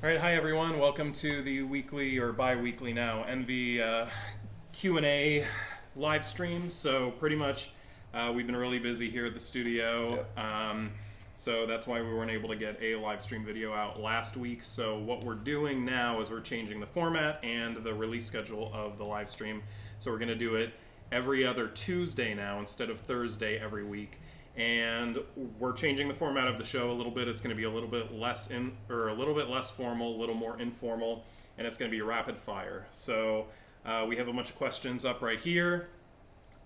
All right, hi everyone. Welcome to the weekly or bi-weekly now Envy Q&A live stream. So pretty much we've been really busy here at the studio. Yep. So that's why we weren't able to get a live stream video out last week. So what we're doing now is we're changing the format and the release schedule of the live stream. So we're going to do it every other Tuesday now instead of Thursday every week. And we're changing the format of the show a little bit. It's going to be a little bit less formal, a little more informal, and it's going to be rapid fire. So we have a bunch of questions up right here.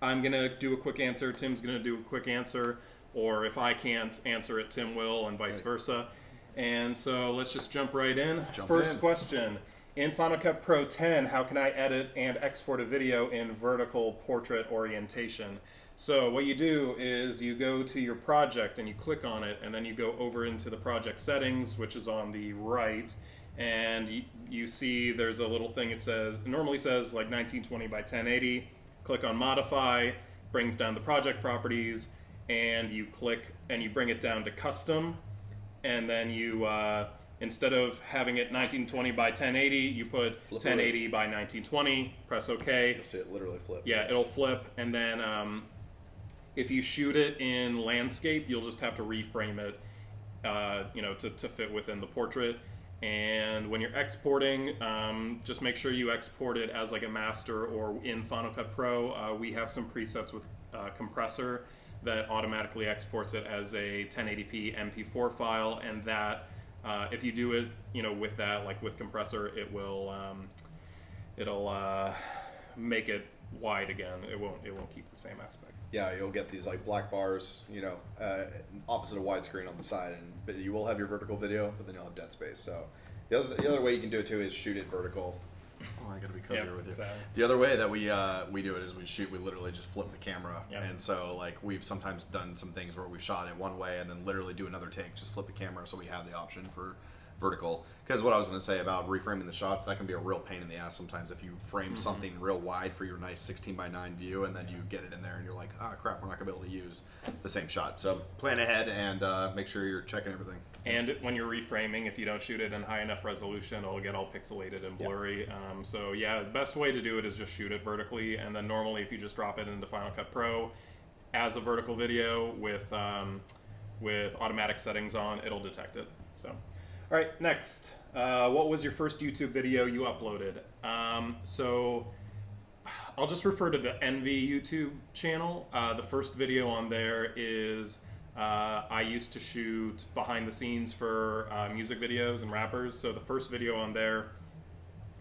I'm going to do a quick answer. Tim's going to do a quick answer, or if I can't answer it, Tim will, and vice versa. And so let's just jump right in. First question. In Final Cut Pro 10, how can I edit and export a video in vertical portrait orientation? So what you do is you go to your project and you click on it, and then you go over into the project settings, which is on the right, and you see there's a little thing. It normally says like 1920 by 1080. Click on modify, brings down the project properties, and you click and you bring it down to custom, and then you instead of having it 1920 by 1080, you put 1080 by 1920, press OK. You'll see it literally flip. Yeah, it'll flip, and then if you shoot it in landscape, you'll just have to reframe it, to fit within the portrait. And when you're exporting, just make sure you export it as like a master or in Final Cut Pro. We have some presets with compressor that automatically exports it as a 1080p MP4 file, and that if you do it, with that, like with compressor, it'll make it wide again. It won't keep the same aspect. Yeah, you'll get these like black bars, opposite of widescreen on the side, but you will have your vertical video, but then you'll have dead space. So the other way you can do it too is shoot it vertical. Oh, I gotta be cozier with you. Exactly. The other way that we do it is we literally just flip the camera, and so like we've sometimes done some things where we've shot it one way and then literally do another take, just flip the camera, so we have the option for vertical. Because what I was going to say about reframing the shots, that can be a real pain in the ass sometimes if you frame something real wide for your nice 16:9 view, and then you get it in there and you're like, crap, we're not going to be able to use the same shot. So plan ahead and make sure you're checking everything. And when you're reframing, if you don't shoot it in high enough resolution, it'll get all pixelated and blurry. So yeah, the best way to do it is just shoot it vertically, and then normally if you just drop it into Final Cut Pro as a vertical video with automatic settings on, it'll detect it. So. All right, next. What was your first YouTube video you uploaded? So I'll just refer to the Envy YouTube channel. The first video on there is I used to shoot behind the scenes for music videos and rappers. So the first video on there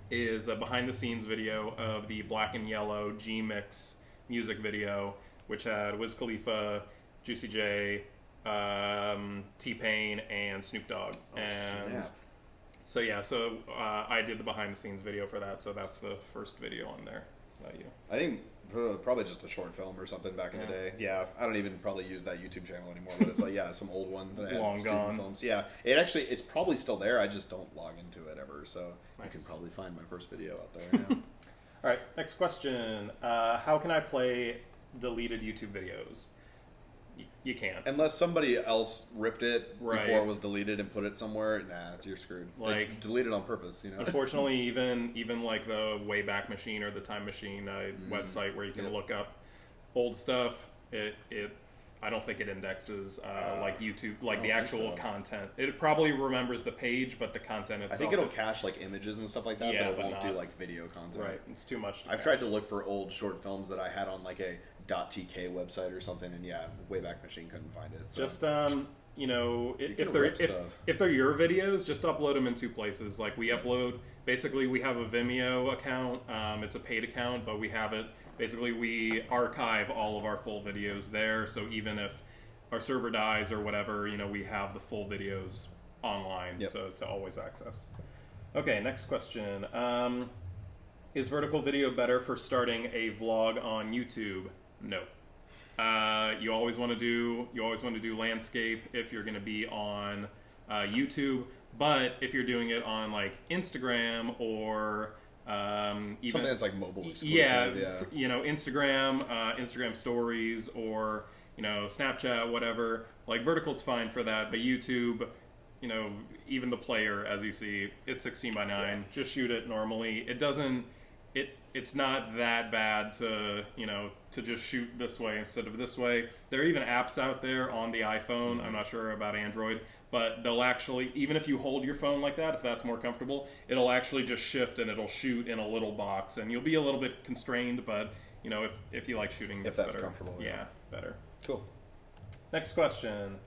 is a behind the scenes video of the Black and Yellow G-Mix music video, which had Wiz Khalifa, Juicy J, T-Pain, and Snoop Dogg. Snap. So I did the behind the scenes video for that, so that's the first video on there. I think probably just a short film or something back in the day. Yeah, I don't even probably use that YouTube channel anymore, but it's like, some old one that I had Long gone. Films. Yeah, it's probably still there. I just don't log into it ever, so Nice. You can probably find my first video out there now. All right, next question. How can I play deleted YouTube videos? You can't. Unless somebody else ripped it Right. before it was deleted and put it somewhere, you're screwed. They delete it on purpose, Unfortunately, even like the Wayback Machine or the Time Machine website where you can look up old stuff, I don't think it indexes like YouTube, like the actual content. It probably remembers the page, but the content itself. I think it'll cache like images and stuff like that, Yeah, but it but won't do not- like video content. Right, it's too much. I've tried to look for old short films that I had on like a .tk website or something, and Wayback Machine couldn't find it. So. Just if can they're your videos, just upload them in two places. Like we upload, basically we have a Vimeo account. It's a paid account, but we have it. Basically, we archive all of our full videos there. So even if our server dies or whatever, we have the full videos online to always access. Okay, next question. Is vertical video better for starting a vlog on YouTube? No. You always want to do landscape if you're going to be on YouTube, but if you're doing it on like Instagram or even something that's like mobile exclusive, Instagram stories or Snapchat, whatever, like vertical's fine for that, but YouTube you know, even the player, as you see, it's 16 by 9. Just shoot it normally. It doesn't, it's not that bad to, you know, to just shoot this way instead of this way. There are even apps out there on the iPhone. I'm not sure about Android, but they'll actually, even if you hold your phone like that, if that's more comfortable, it'll actually just shift and it'll shoot in a little box, and you'll be a little bit constrained, but you know, if you like shooting, if that's better. Comfortable, yeah, better. Cool. Next question: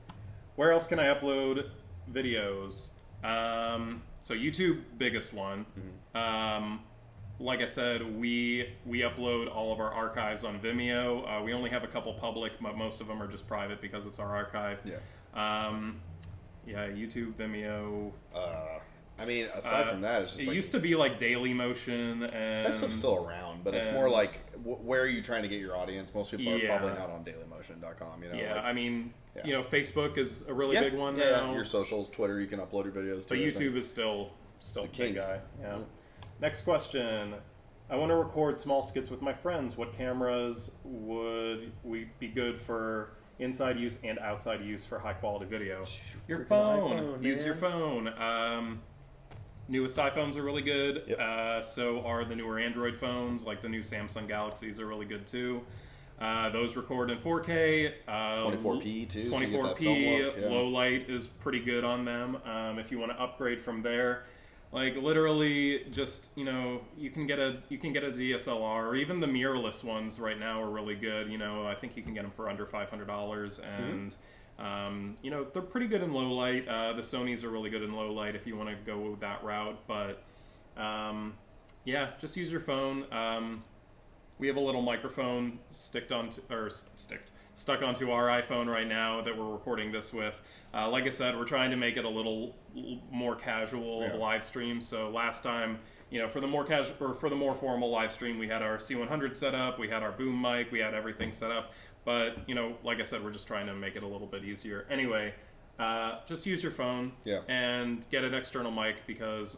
where else can I upload videos? So YouTube, biggest one. Like I said, we upload all of our archives on Vimeo. We only have a couple public, but most of them are just private because it's our archive. Yeah. Yeah, YouTube, Vimeo. I mean, aside from that, it's just it used to be like Daily Motion, and that stuff's still around, but it's more like where are you trying to get your audience? Most people are probably not on dailymotion.com. You know, yeah. like, I mean, you know, Facebook is a really big one now. Your socials, Twitter, you can upload your videos to. But YouTube is still the king guy. Yeah. Next question. I want to record small skits with my friends. What cameras would be good for inside use and outside use for high quality video? Your phone. Use your phone. Newest iPhones are really good. Yep. So are the newer Android phones, like the new Samsung Galaxies are really good too. Those record in 4K. 24p too. 24p, low light is pretty good on them. If you want to upgrade from there, like literally just, you know, you can get a DSLR, or even the mirrorless ones right now are really good. You know, I think you can get them for under $500, and you know, they're pretty good in low light. The Sonys are really good in low light if you want to go that route, but yeah, just use your phone. We have a little microphone stuck onto our iPhone right now that we're recording this with. Like I said, we're trying to make it a little more casual of a live stream. So last time, you know, for the more casual or for the more formal live stream, we had our C100 set up, we had our boom mic, we had everything set up. But you know, like I said, we're just trying to make it a little bit easier. Anyway, just use your phone and get an external mic because,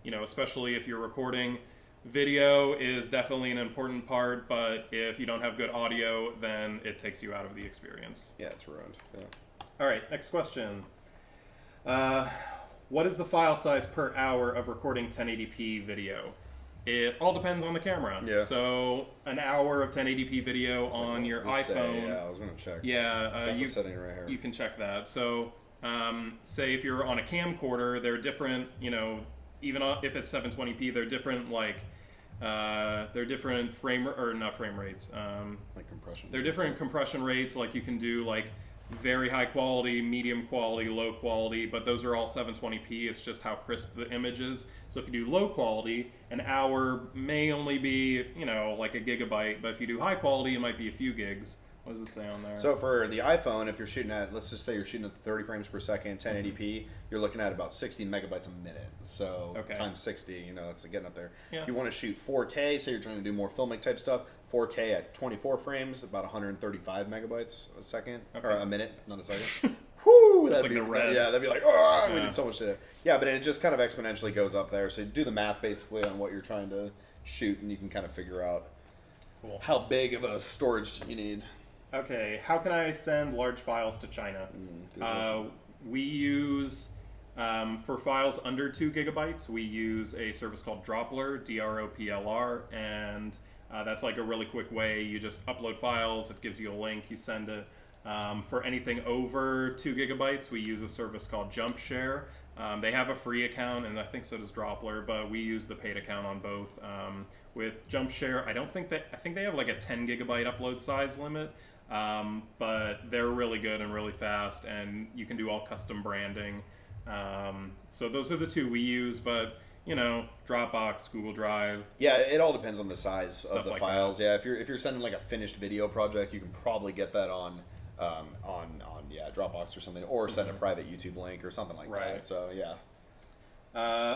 you know, especially if you're recording. Video is definitely an important part, but if you don't have good audio, then it takes you out of the experience. Yeah, it's ruined. Yeah. All right, next question. What is the file size per hour of recording 1080p video? It all depends on the camera. Yeah. So an hour of 1080p video on your iPhone. Yeah, I was gonna check. Yeah, it's got the setting right here. You can check that. So, say if you're on a camcorder, they're different. You know, even if it's 720p, they're different. Like, they're different not frame rates. Like compression. They're different compression rates. Like you can do like very high quality, medium quality, low quality, but those are all 720p. It's just how crisp the image is. So if you do low quality, an hour may only be, you know, like a gigabyte, but if you do high quality, it might be a few gigs. What does it say on there? So for the iPhone, if you're shooting at, let's just say you're shooting at 30 frames per second, 1080p, you're looking at about 16 megabytes a minute. So times 60, you know, that's getting up there. Yeah. If you want to shoot 4K, say you're trying to do more filmic type stuff, 4K at 24 frames, about 135 megabytes a second, or a minute, not a second. Whoo! That'd be red. Yeah, that'd be like, oh, we need so much data. Yeah, but it just kind of exponentially goes up there. So you do the math basically on what you're trying to shoot, and you can kind of figure out how big of a storage you need. Okay, how can I send large files to China? We use, for files under 2 gigabytes, we use a service called Dropler, DROPLR, and that's like a really quick way. You just upload files, it gives you a link, you send it. For anything over 2 gigabytes, we use a service called JumpShare. They have a free account, and I think so does Dropler, but we use the paid account on both. With JumpShare, I think they have like a 10 gigabyte upload size limit. But they're really good and really fast, and you can do all custom branding. So those are the two we use, but you know, Dropbox, Google Drive. Yeah, it all depends on the size of the files. Yeah, if you're sending like a finished video project, you can probably get that on Dropbox or something, or send a private YouTube link or something like that. So yeah.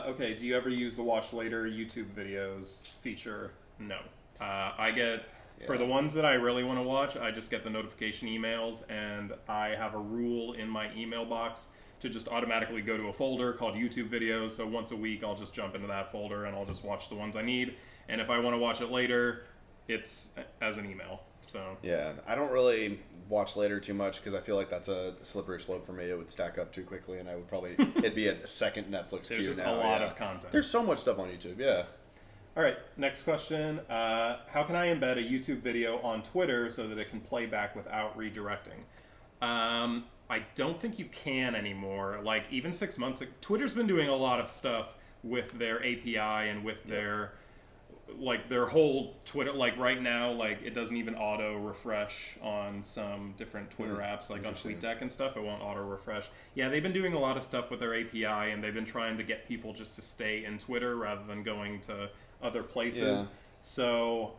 Okay, do you ever use the watch later YouTube videos feature? No. I get. For the ones that I really want to watch, I just get the notification emails, and I have a rule in my email box to just automatically go to a folder called YouTube videos. So once a week, I'll just jump into that folder and I'll just watch the ones I need. And if I want to watch it later, it's as an email. So yeah, I don't really watch later too much because I feel like that's a slippery slope for me. It would stack up too quickly, and I would probably it'd be a second Netflix queue. There's just now. a lot of content. There's so much stuff on YouTube. Yeah. All right, next question. How can I embed a YouTube video on Twitter so that it can play back without redirecting? I don't think you can anymore. Like, even 6 months ago, Twitter's been doing a lot of stuff with their API and with their whole Twitter. Like, right now, like, it doesn't even auto refresh on some different Twitter apps, like on TweetDeck and stuff. It won't auto refresh. Yeah, they've been doing a lot of stuff with their API, and they've been trying to get people just to stay in Twitter rather than going to other places. Yeah. So,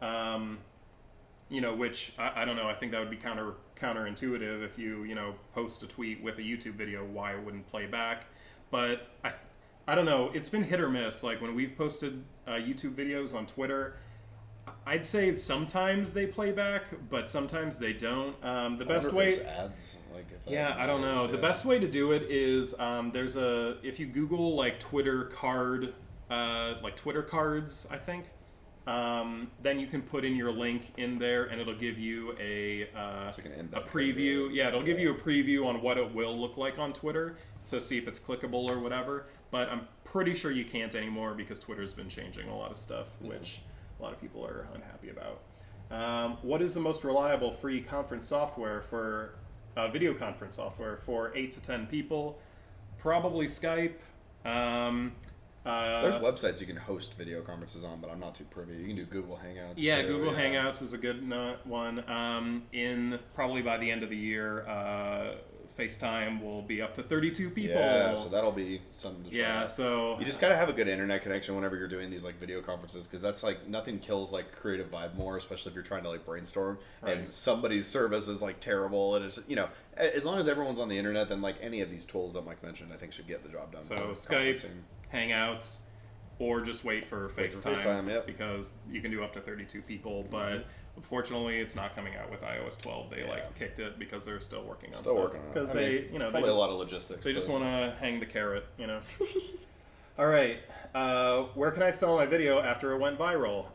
which I don't know. I think that would be counterintuitive if you post a tweet with a YouTube video, why it wouldn't play back. But I don't know. It's been hit or miss. Like, when we've posted YouTube videos on Twitter, I'd say sometimes they play back, but sometimes they don't. The best way. Ads, like, I don't know. The best way to do it is if you Google like Twitter card, like Twitter cards, I think. Then you can put in your link in there, and it'll give you a preview. Yeah, it'll give you a preview on what it will look like on Twitter to see if it's clickable or whatever. But I'm pretty sure you can't anymore because Twitter's been changing a lot of stuff, which a lot of people are unhappy about. What is the most reliable free conference software for video conference software for 8 to 10 people? Probably Skype. There's websites you can host video conferences on, but I'm not too privy. You can do Google Hangouts. Yeah, Google Hangouts is a good one. Probably by the end of the year, FaceTime will be up to 32 people. Yeah, so that'll be something to try. Yeah, so you just gotta have a good internet connection whenever you're doing these like video conferences, because that's like nothing kills like creative vibe more, especially if you're trying to like brainstorm and somebody's service is like terrible, and it's as long as everyone's on the internet, then like any of these tools that Mike mentioned, I think should get the job done. So Skype, Hangouts, or just wait for FaceTime, because you can do up to 32 people, but unfortunately it's not coming out with iOS 12. They kicked it because they're still working on stuff. Because they, probably a lot of logistics. They just want to hang the carrot, All right, where can I sell my video after it went viral?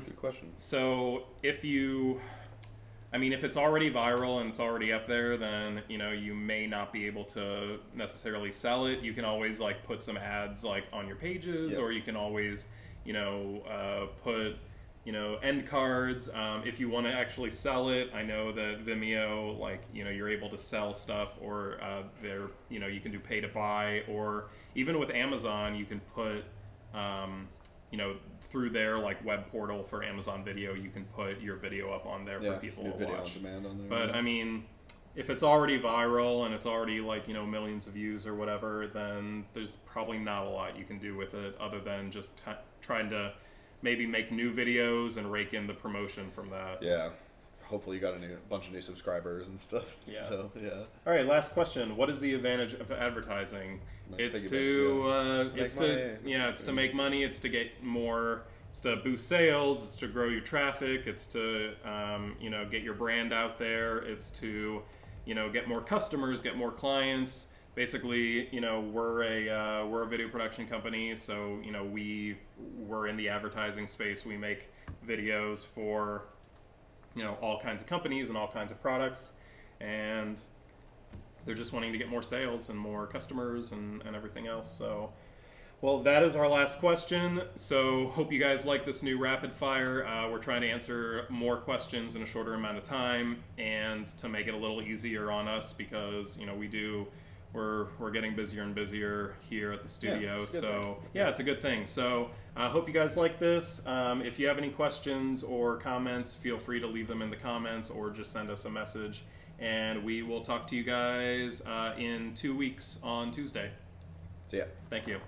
Good question. So if it's already viral and it's already up there, then you may not be able to necessarily sell it. You can always like put some ads like on your pages, or you can always put end cards. If you want to actually sell it, I know that Vimeo, you're able to sell stuff, or you can do pay to buy, or even with Amazon, you can put through their like web portal for Amazon Video, you can put your video up on there for people to video watch. On demand on there, but if it's already viral and it's already like millions of views or whatever, then there's probably not a lot you can do with it other than just trying to maybe make new videos and rake in the promotion from that. Yeah. Hopefully you got a bunch of new subscribers and stuff. Yeah. So, all right, last question. What is the advantage of advertising? It's to make money. It's to get more. It's to boost sales. It's to grow your traffic. It's to get your brand out there. It's to get more customers, get more clients. Basically, we're a video production company, so we're in the advertising space. We make videos for all kinds of companies and all kinds of products, and they're just wanting to get more sales and more customers and everything else. So, well, that is our last question. So hope you guys like this new rapid fire. We're trying to answer more questions in a shorter amount of time, and to make it a little easier on us, because we're getting busier and busier here at the studio. It's a good thing. So I hope you guys like this. If you have any questions or comments, feel free to leave them in the comments or just send us a message. And we will talk to you guys in 2 weeks on Tuesday. See ya. Thank you.